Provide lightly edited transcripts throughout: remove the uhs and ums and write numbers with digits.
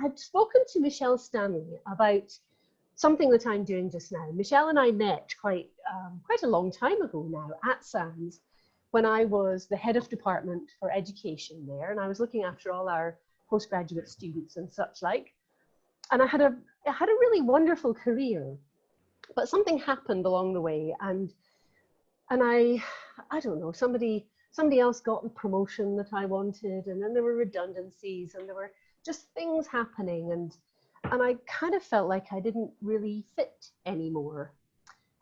I'd spoken to Michelle Stanley about something that I'm doing just now. Michelle and I met quite a long time ago now at SANS, when I was the head of department for education there, and I was looking after all our postgraduate students and such like. And I had a really wonderful career, but something happened along the way, and I don't know, somebody else got the promotion that I wanted, and then there were redundancies, and there were just things happening, and I kind of felt like I didn't really fit anymore.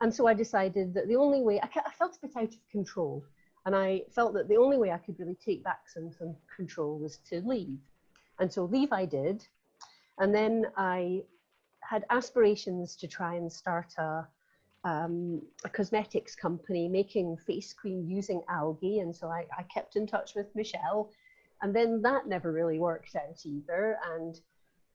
And so I decided that the only way, I felt a bit out of control, and I felt that the only way I could really take back some control was to leave. And so leave I did. And then I had aspirations to try and start a cosmetics company making face cream using algae. And so I kept in touch with Michelle, and then that never really worked out either. And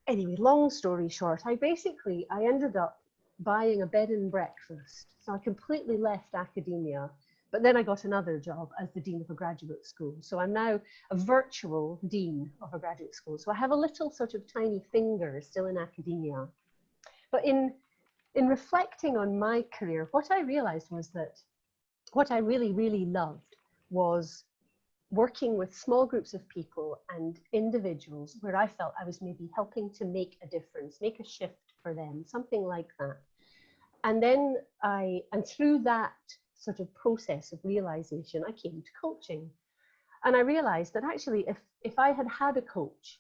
anyway, long story short, I ended up buying a bed and breakfast. So I completely left academia, but then I got another job as the dean of a graduate school. So I'm now a virtual dean of a graduate school. So I have a little sort of tiny finger still in academia. But in reflecting on my career, what I realized was that what I really, really loved was working with small groups of people and individuals where I felt I was maybe helping to make a difference, make a shift for them, something like that. And then through that sort of process of realization, I came to coaching. And I realized that actually, if I had had a coach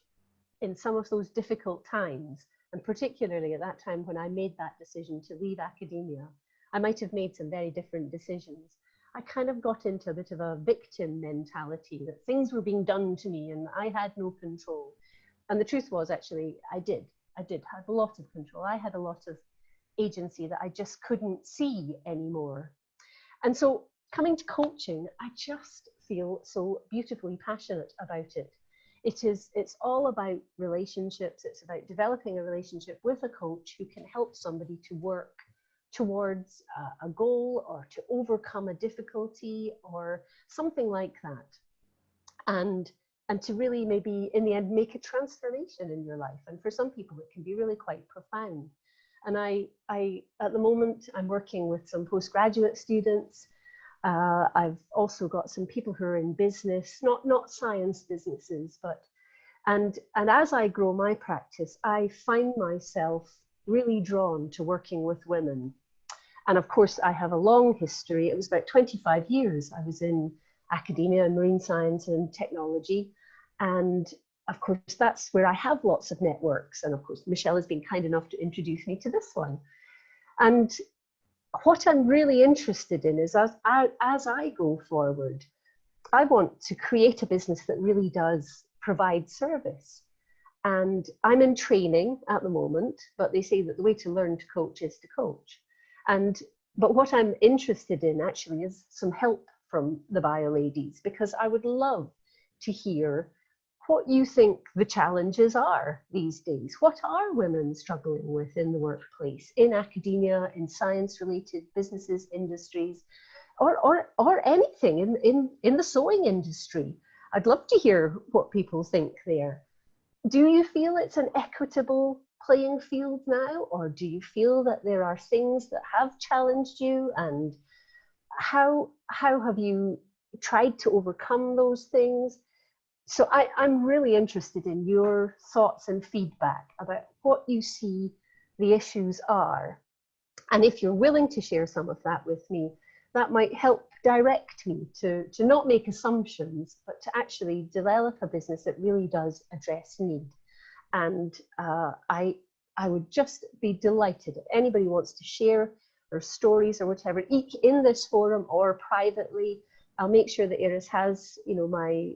in some of those difficult times, and particularly at that time when I made that decision to leave academia, I might have made some very different decisions. I kind of got into a bit of a victim mentality, that things were being done to me and I had no control. And the truth was, actually, I did have a lot of control. I had a lot of agency that I just couldn't see anymore. And so coming to coaching, I just feel so beautifully passionate about it. It's all about relationships. It's about developing a relationship with a coach who can help somebody to work towards a goal, or to overcome a difficulty or something like that. And to really maybe in the end make a transformation in your life. And for some people it can be really quite profound. And I at the moment I'm working with some postgraduate students. I've also got some people who are in business, not science businesses, but and as I grow my practice, I find myself really drawn to working with women. And of course, I have a long history. It was about 25 years I was in academia and marine science and technology. And of course, that's where I have lots of networks. And of course, Michelle has been kind enough to introduce me to this one. And what I'm really interested in is as I go forward, I want to create a business that really does provide service. And I'm in training at the moment, but they say that the way to learn to coach is to coach. But what I'm interested in actually is some help from the bio ladies, because I would love to hear what you think the challenges are these days. What are women struggling with in the workplace, in academia, in science-related businesses, industries, or anything in the sewing industry? I'd love to hear what people think there. Do you feel it's an equitable playing field now, or do you feel that there are things that have challenged you, and how have you tried to overcome those things? So I'm really interested in your thoughts and feedback about what you see the issues are. And if you're willing to share some of that with me, that might help direct me to not make assumptions, but to actually develop a business that really does address need. And I would just be delighted if anybody wants to share their stories or whatever, each in this forum or privately. I'll make sure that Iris has, my